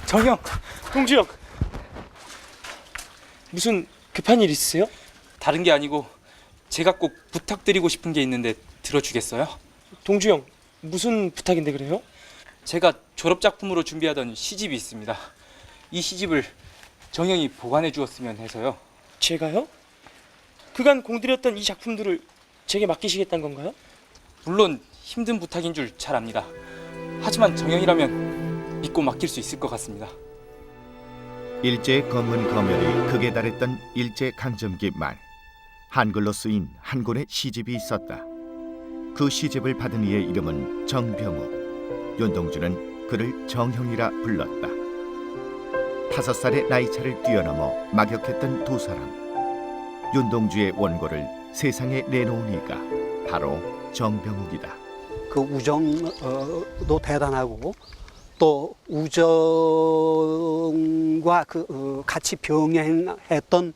정형! 동주 형, 무슨 급한 일 있으세요? 다른 게 아니고 제가 꼭 부탁드리고 싶은 게 있는데 들어주겠어요? 동주 형, 무슨 부탁인데 그래요? 제가 졸업작품으로 준비하던 시집이 있습니다. 이 시집을 정형이 보관해 주었으면 해서요. 제가요? 그간 공들였던 이 작품들을 제게 맡기시겠다는 건가요? 물론 힘든 부탁인 줄 잘 압니다. 하지만 정형이라면 믿고 맡길 수 있을 것 같습니다. 일제의 검은 검열이 극에 달했던 일제강점기 말, 한글로 쓰인 한 권의 시집이 있었다. 그 시집을 받은 이의 이름은 정병욱. 윤동주는 그를 정형이라 불렀다. 5살의 나이차를 뛰어넘어 막역했던 두 사람. 윤동주의 원고를 세상에 내놓은 이가 바로 정병욱이다. 그 우정도 대단하고 또 우정과 같이 병행했던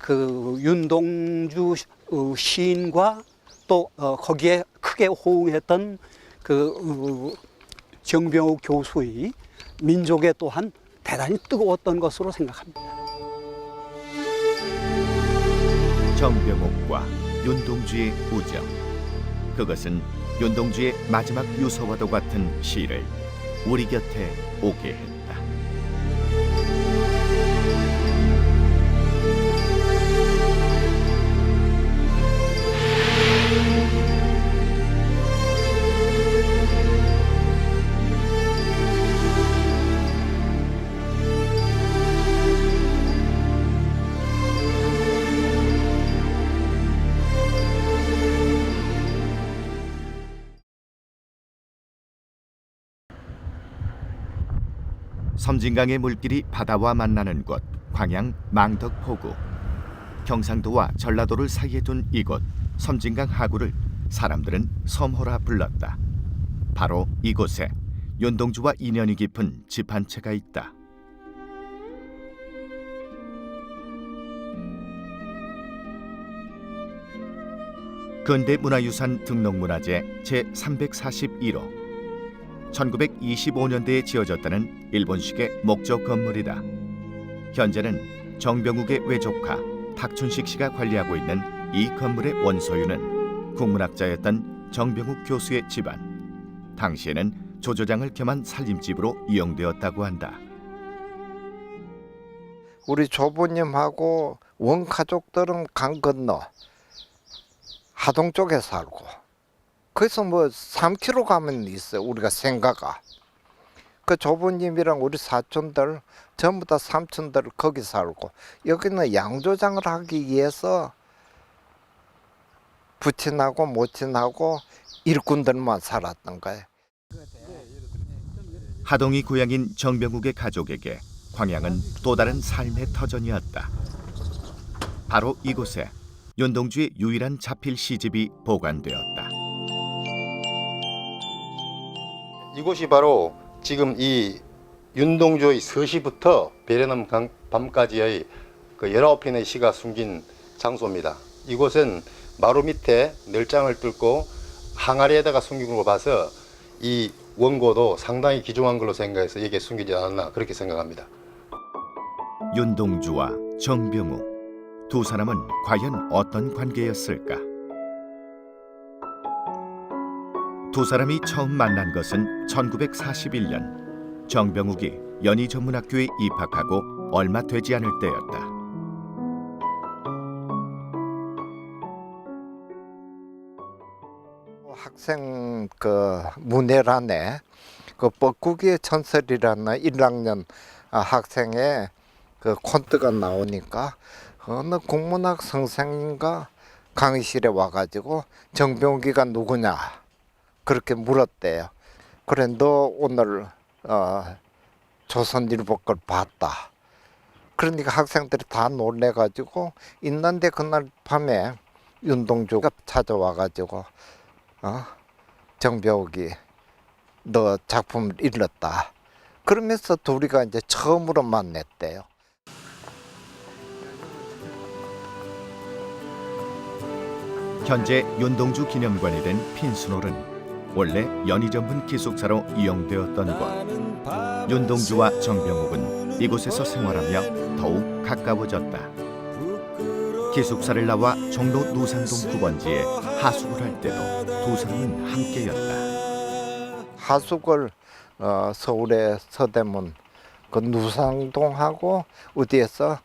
그 윤동주 시인과 또 거기에 크게 호응했던 그 정병욱 교수의 민족에 또한 대단히 뜨거웠던 것으로 생각합니다. 정병욱과 윤동주의 우정. 그것은 윤동주의 마지막 유서와도 같은 시를 우리 곁에 오게 했다. 섬진강의 물길이 바다와 만나는 곳, 광양 망덕포구. 경상도와 전라도를 사이에 둔 이곳 섬진강 하구를 사람들은 섬호라 불렀다. 바로 이곳에 윤동주와 인연이 깊은 집 한 채가 있다. 근대문화유산 등록문화재 제341호. 1925년대에 지어졌다는 일본식의 목조 건물이다. 현재는 정병욱의 외조카 탁춘식 씨가 관리하고 있는 이 건물의 원소유는 국문학자였던 정병욱 교수의 집안. 당시에는 조조장을 겸한 살림집으로 이용되었다고 한다. 우리 조부님하고 원가족들은 강 건너 하동 쪽에 살고, 거기서 뭐 3km 가면 있어요. 우리가 생가가. 그 조부님이랑 우리 사촌들 전부 다 삼촌들 거기 살고, 여기는 양조장을 하기 위해서 부친하고 모친하고 일꾼들만 살았던 거예요. 하동이 고향인 정병욱의 가족에게 광양은 또 다른 삶의 터전이었다. 바로 이곳에 윤동주의 유일한 자필 시집이 보관되었다. 이곳이 바로 지금 이 윤동주의 서시부터 베레남 밤까지의 그 19편의 시가 숨긴 장소입니다. 이곳은 마루 밑에 널장을 뚫고 항아리에다가 숨긴 걸 봐서 이 원고도 상당히 귀중한 걸로 생각해서 여기에 숨기지 않았나 그렇게 생각합니다. 윤동주와 정병욱, 두 사람은 과연 어떤 관계였을까? 두 사람이 처음 만난 것은 1941년 정병욱이 연희전문학교에 입학하고 얼마 되지 않을 때였다. 학생 그 문해란에 그 뻐꾸기의 전설이라는 1학년 학생의 그 콘트가 나오니까 어느 국문학 선생님과 강의실에 와가지고 정병욱이가 누구냐 그렇게 물었대요. 그래, 너 오늘 조선일보 걸 봤다. 그러니까 학생들이 다 놀래가지고 있는데 그날 밤에 윤동주가 찾아와가지고 정병욱이 너 작품을 읽었다. 그러면서 둘이가 이제 처음으로 만났대요. 현재 윤동주 기념관이 된 핀스놀은 원래 연희전문 기숙사로 이용되었던 곳. 윤동주와 정병욱은 이곳에서 생활하며 더욱 가까워졌다. 기숙사를 나와 종로 노상동 9번지에 하숙을 할 때도 두 사람은 함께였다. 하숙을 서울의 서대문 그 누상동하고 어디에서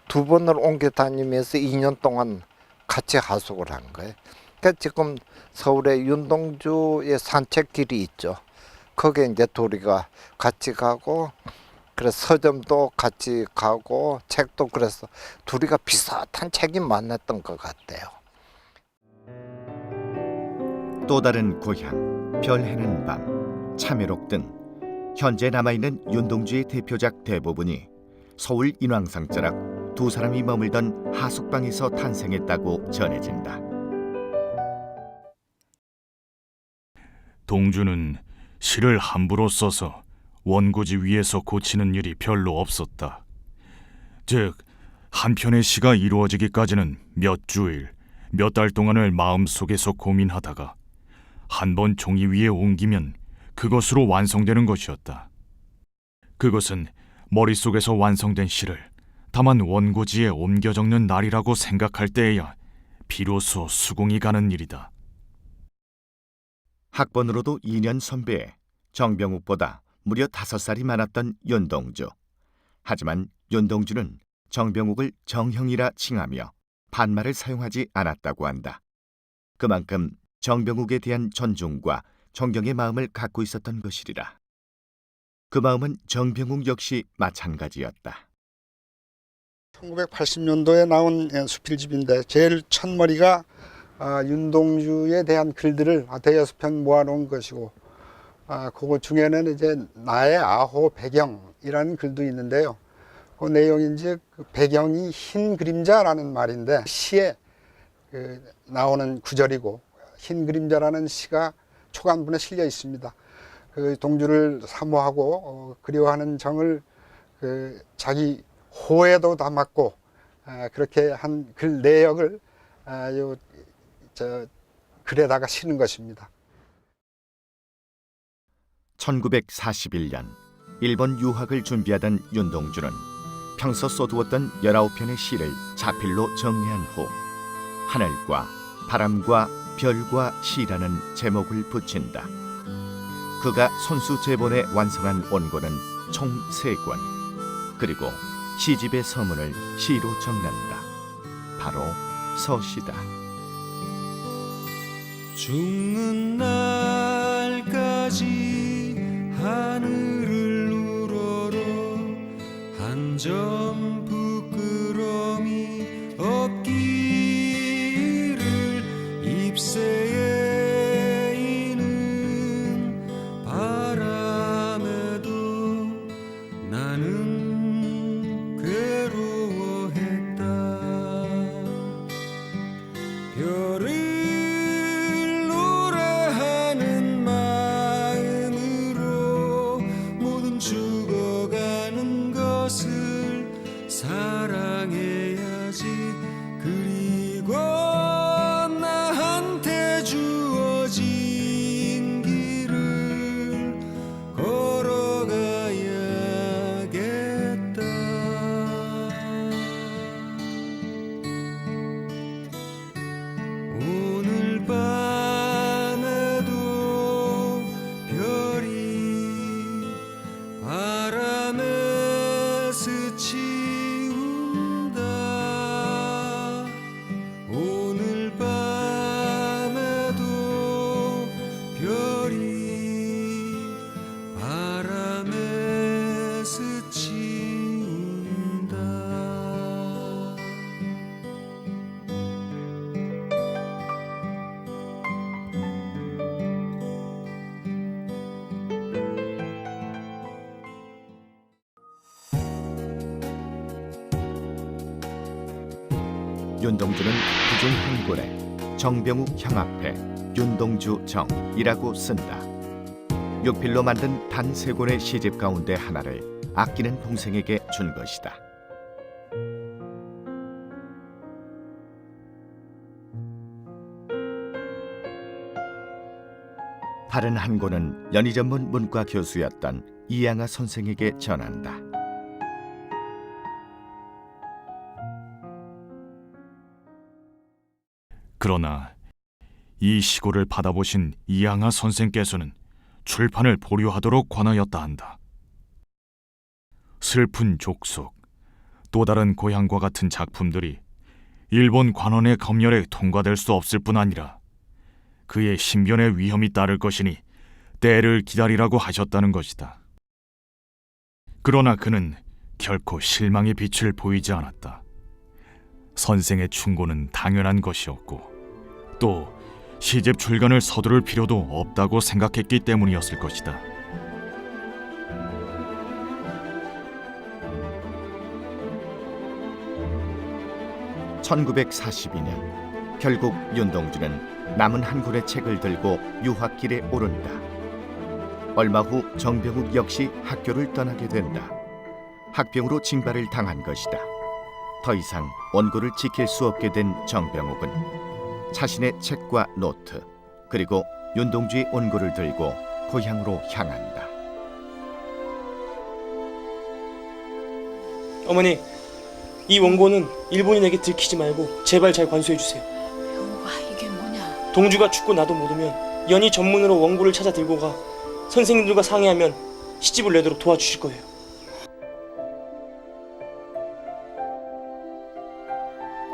두 번을 옮겨 다니면서 2년 동안 같이 하숙을 한 거예요. 그러니까 지금 서울에 윤동주의 산책길이 있죠. 거기에 이제 둘이가 같이 가고, 그래서 서점도 같이 가고, 책도 그래서 둘이가 비슷한 책이 만났던 것 같아요. 또 다른 고향, 별 해는 밤, 참외록 등 현재 남아있는 윤동주의 대표작 대부분이 서울 인왕상자락 두 사람이 머물던 하숙방에서 탄생했다고 전해진다. 동주는 시를 함부로 써서 원고지 위에서 고치는 일이 별로 없었다. 즉, 한 편의 시가 이루어지기까지는 몇 주일, 몇 달 동안을 마음속에서 고민하다가 한 번 종이 위에 옮기면 그것으로 완성되는 것이었다. 그것은 머릿속에서 완성된 시를 다만 원고지에 옮겨 적는 날이라고 생각할 때에야 비로소 수긍이 가는 일이다. 학번으로도 2년 선배에 정병욱보다 무려 5살이 많았던 윤동주. 하지만 윤동주는 정병욱을 정형이라 칭하며 반말을 사용하지 않았다고 한다. 그만큼 정병욱에 대한 존중과 존경의 마음을 갖고 있었던 것이리라. 그 마음은 정병욱 역시 마찬가지였다. 1980년도에 나온 수필집인데 제일 첫머리가 윤동주에 대한 글들을 대여섯 편 모아놓은 것이고, 그거 중에는 이제 나의 아호 배경이라는 글도 있는데요. 그 내용인지 그 배경이 흰 그림자라는 말인데 시에 나오는 구절이고, 흰 그림자라는 시가 초간분에 실려 있습니다. 그 동주를 사모하고 그리워하는 정을 자기 호에도 담았고, 그렇게 한 글 내역을 글에다가 실은 것입니다. 1941년 일본 유학을 준비하던 윤동주는 평소 써두었던 19편의 시를 자필로 정리한 후 하늘과 바람과 별과 시라는 제목을 붙인다. 그가 손수 제본에 완성한 원고는 총 3권, 그리고 시집의 서문을 시로 적는다. 바로 서시다. 죽는 날까지 하늘을 우러러 한 점 부끄러움이 없기를 잎새에 있는 바람에도 나는 괴로워했다. 별을 죽어가는 것을 사랑해야지. 그리고 나한테 주어진 길을 걸어가야겠다. 오늘 밤에도 별이 바람에 스치운다. 오늘 밤에도 별이 바람에 스치운다. 윤동주는 그중 한 권에 정병욱 형 앞에 윤동주 정이라고 쓴다. 6필로 만든 단 3권의 시집 가운데 하나를 아끼는 동생에게 준 것이다. 다른 한 권은 연희전문 문과 교수였던 이양하 선생에게 전한다. 그러나 이 시고를 받아보신 이양하 선생께서는 출판을 보류하도록 권하였다 한다. 슬픈 족속, 또 다른 고향과 같은 작품들이 일본 관원의 검열에 통과될 수 없을 뿐 아니라 그의 신변에 위험이 따를 것이니 때를 기다리라고 하셨다는 것이다. 그러나 그는 결코 실망의 빛을 보이지 않았다. 선생의 충고는 당연한 것이었고 또 시집 출간을 서두를 필요도 없다고 생각했기 때문이었을 것이다. (1942년) 결국 윤동주는 남은 한 권의 책을 들고 유학길에 오른다. 얼마 후 정병욱 역시 학교를 떠나게 된다. 학병으로 징발을 당한 것이다. 더 이상 원고를 지킬 수 없게 된 정병욱은 자신의 책과 노트 그리고 윤동주의 원고를 들고 고향으로 향한다. 어머니, 이 원고는 일본인에게 들키지 말고 제발 잘 관수해 주세요. 영호가 이게 뭐냐? 동주가 죽고 나도 못 오면 연희 전문으로 원고를 찾아 들고 가 선생님들과 상의하면 시집을 내도록 도와주실 거예요.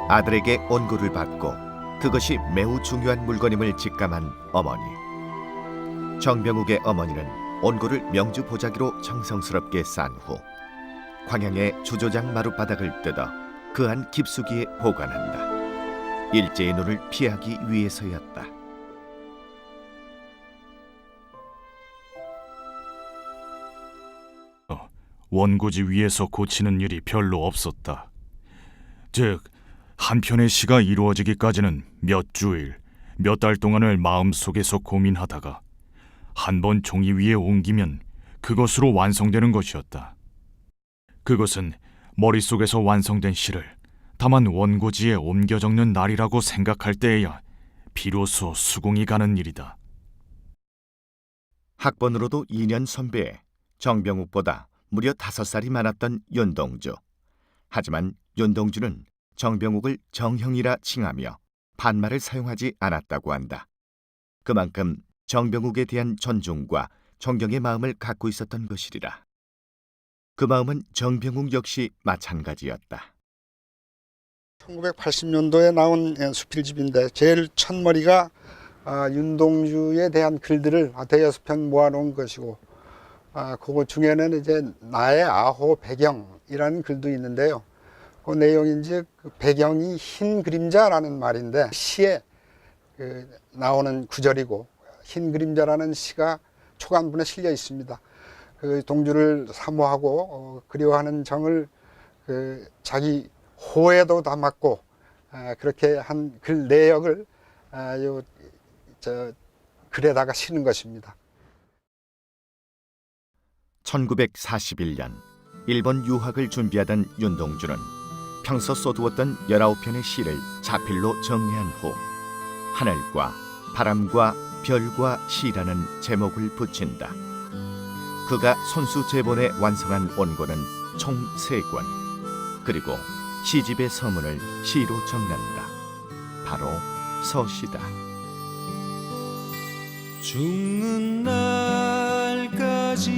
아들에게 원고를 받고 그것이 매우 중요한 물건임을 직감한 어머니. 정병욱의 어머니는 원고를 명주 보자기로 정성스럽게 싼 후 광양의 주조장 마룻바닥을 뜯어 그 안 깊숙이에 보관한다. 일제의 눈을 피하기 위해서였다. 원고지 위에서 고치는 일이 별로 없었다. 즉, 한 편의 시가 이루어지기까지는 몇 주일, 몇 달 동안을 마음속에서 고민하다가 한 번 종이 위에 옮기면 그것으로 완성되는 것이었다. 그것은 머릿속에서 완성된 시를 다만 원고지에 옮겨 적는 날이라고 생각할 때에야 비로소 수긍이 가는 일이다. 학번으로도 2년 선배에 정병욱보다 무려 5살이 많았던 윤동주. 하지만 윤동주는 정병욱을 정형이라 칭하며 반말을 사용하지 않았다고 한다. 그만큼 정병욱에 대한 존중과 존경의 마음을 갖고 있었던 것이리라. 그 마음은 정병욱 역시 마찬가지였다. 1980년도에 나온 수필집인데 제일 첫머리가 윤동주에 대한 글들을 대여섯 편 모아놓은 것이고 그거 중에는 이제 나의 아호 배경이라는 글도 있는데요. 그 내용인지 그 배경이 흰 그림자라는 말인데 시에 나오는 구절이고 흰 그림자라는 시가 초간분에 실려 있습니다. 그 동주를 사모하고 그리워하는 정을 자기 호에도 담았고 그렇게 한 글 내역을 글에다가 실은 것입니다. 1941년 일본 유학을 준비하던 윤동주는 평소 써두었던 19편의 시를 자필로 정리한 후 하늘과 바람과 별과 시라는 제목을 붙인다. 그가 손수 제본에 완성한 원고는 총 3권. 그리고 시집의 서문을 시로 적는다. 바로 서시다. 죽는 날까지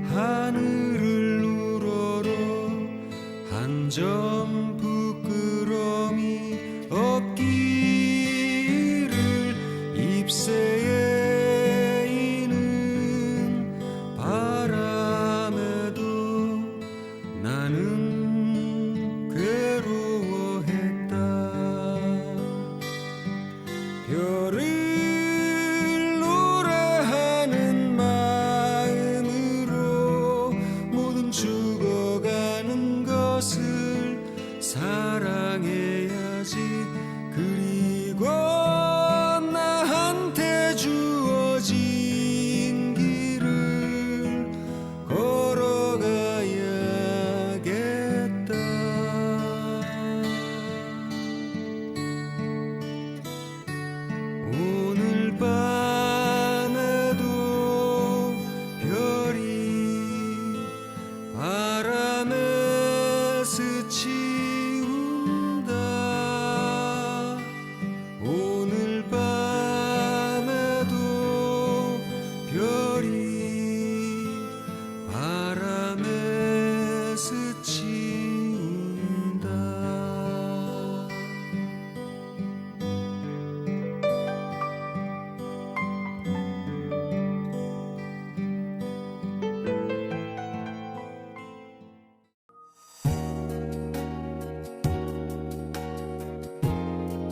하늘을 우러러 한 점 부끄러움이 없기를 잎새에 있는 바람에도 나는 괴로워했다. 별을 노래하는 마음으로 모든 죽어가는 것을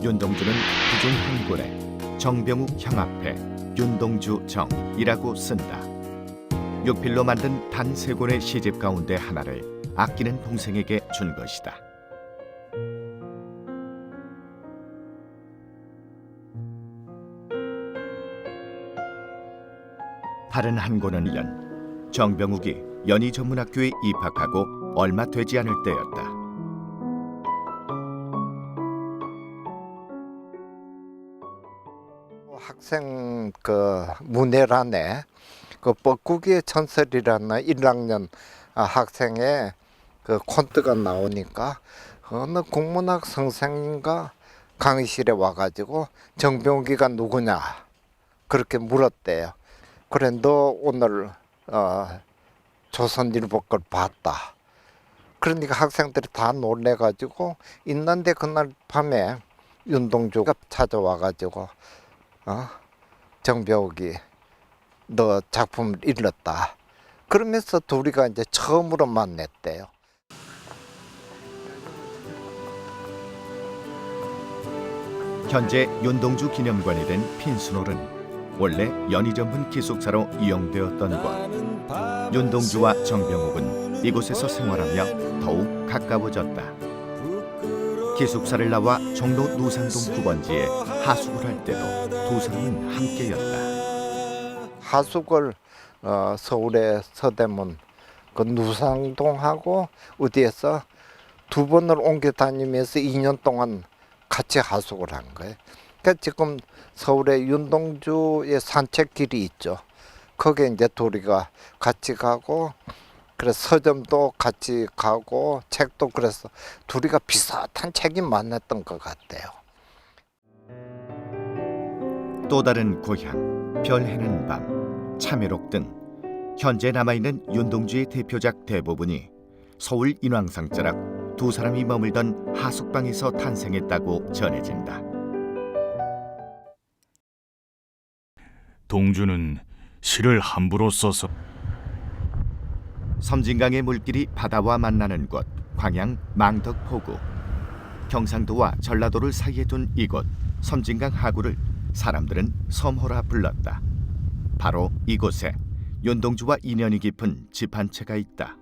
윤동주는 그중 한 권에 정병욱 형 앞에 윤동주 정이라고 쓴다. 육필로 만든 단 3권의 시집 가운데 하나를 아끼는 동생에게 준 것이다. 다른 한 권은 정병욱이 연희전문학교에 입학하고 얼마 되지 않을 때였다. 학생 그 문해란에 그 뻐꾸기의 전설이라는 1학년 학생의 그 콘트가 나오니까 어느 국문학 선생님과 강의실에 와가지고 정병욱이가 누구냐 그렇게 물었대요. 그래 너 오늘 조선일보 걸 봤다. 그러니까 학생들이 다 놀래가지고 있는데 그날 밤에 윤동주가 찾아와가지고 정병욱이 너 작품을 읽었다. 그러면서 둘이가 이제 처음으로 만났대요. 현재 윤동주 기념관이 된 핀스놀은 원래 연희전문 기숙사로 이용되었던 곳. 윤동주와 정병욱은 이곳에서 생활하며 더욱 가까워졌다. 기숙사를 나와 종로 노상동 9번지에 하숙을 할 때도 두 사람은 함께였다. 하숙을 서울의 서대문 그 누상동하고 어디에서 2번을 옮겨 다니면서 2년 동안 같이 하숙을 한 거예요. 그러니까 지금 서울에 윤동주의 산책길이 있죠. 거기에 이제 둘이가 같이 가고 그래서 서점도 같이 가고 책도 그래서 둘이가 비슷한 책이 만났던 것 같아요. 또 다른 고향, 별해는 밤, 참외록 등 현재 남아있는 윤동주의 대표작 대부분이 서울 인왕상자락 두 사람이 머물던 하숙방에서 탄생했다고 전해진다. 동주는 시를 함부로 써서 섬진강의 물길이 바다와 만나는 곳, 광양 망덕포구. 경상도와 전라도를 사이에 둔 이곳 섬진강 하구를 사람들은 섬호라 불렀다. 바로 이곳에 윤동주와 인연이 깊은 집 한 채가 있다.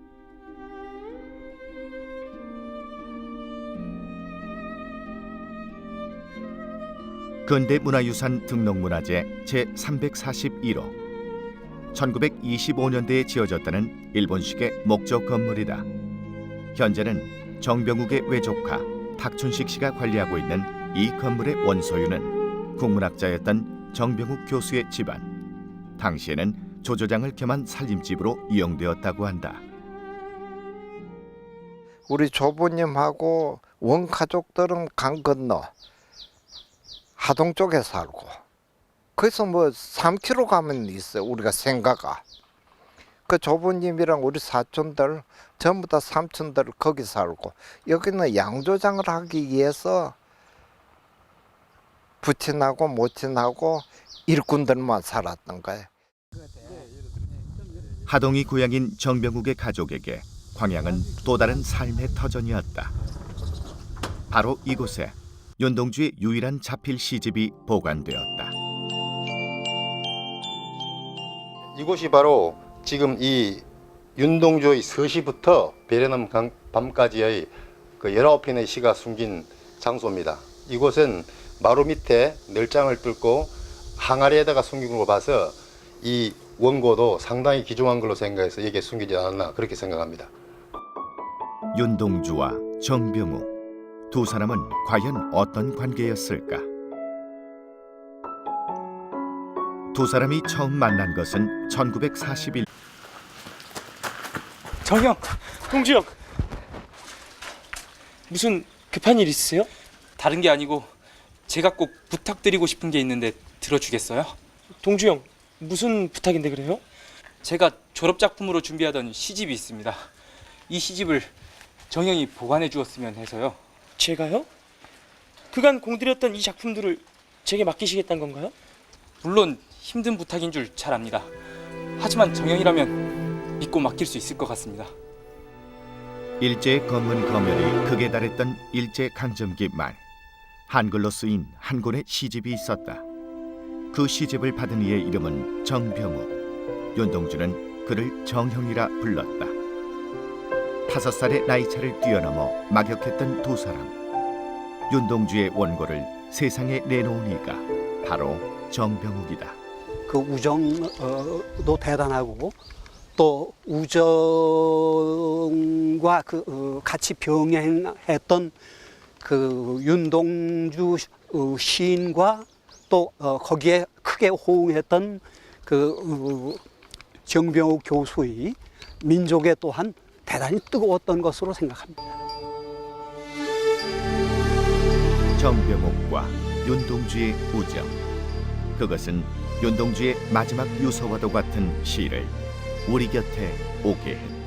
근대문화유산 등록문화재 제341호 1925년대에 지어졌다는 일본식의 목조 건물이다. 현재는 정병욱의 외조카 탁춘식 씨가 관리하고 있는 이 건물의 원소유는 국문학자였던 정병욱 교수의 집안. 당시에는 조조장을 겸한 살림집으로 이용되었다고 한다. 우리 조부님하고 원가족들은 강 건너 하동 쪽에 살고 거기서 뭐 3km 가면 있어요. 우리가 생가가. 그 조부님이랑 우리 사촌들 전부 다 삼촌들 거기 살고 여기는 양조장을 하기 위해서 부친하고 모친하고 일꾼들만 살았던 거예요. 하동이 고향인 정병욱의 가족에게 광양은 또 다른 삶의 터전이었다. 바로 이곳에 윤동주의 유일한 자필 시집이 보관되었다. 이곳이 바로 지금 이 윤동주의 서시부터 베레남 밤까지의 그 19편의 시가 숨긴 장소입니다. 이곳은 마루 밑에 널장을 뚫고 항아리에다가 숨긴 걸 봐서 이 원고도 상당히 귀중한 걸로 생각해서 여기에 숨기지 않았나 그렇게 생각합니다. 윤동주와 정병욱 두 사람은 과연 어떤 관계였을까? 두 사람이 처음 만난 것은 1941년. 정형, 동주 형. 무슨 급한 일 있으세요? 다른 게 아니고 제가 꼭 부탁드리고 싶은 게 있는데 들어주겠어요? 동주 형, 무슨 부탁인데 그래요? 제가 졸업 작품으로 준비하던 시집이 있습니다. 이 시집을 정형이 보관해 주었으면 해서요. 제가요? 그간 공들였던 이 작품들을 제게 맡기시겠다는 건가요? 물론 힘든 부탁인 줄 잘 압니다. 하지만 정형이라면 믿고 맡길 수 있을 것 같습니다. 일제 검문 검열이 극에 달했던 일제 강점기 말, 한글로 쓰인 한 권의 시집이 있었다. 그 시집을 받은 이의 이름은 정병욱. 윤동주는 그를 정형이라 불렀다. 5살의 나이차를 뛰어넘어 막역했던 두 사람. 윤동주의 원고를 세상에 내놓은 이가 바로 정병욱이다. 그 우정도 대단하고 또 우정과 같이 병행했던 그 윤동주 시인과 또 거기에 크게 호응했던 그 정병욱 교수의 민족에 또한 대단히 뜨거웠던 것으로 생각합니다. 정병욱과 윤동주의 우정. 그것은 윤동주의 마지막 유서와도 같은 시를 우리 곁에 오게 했다.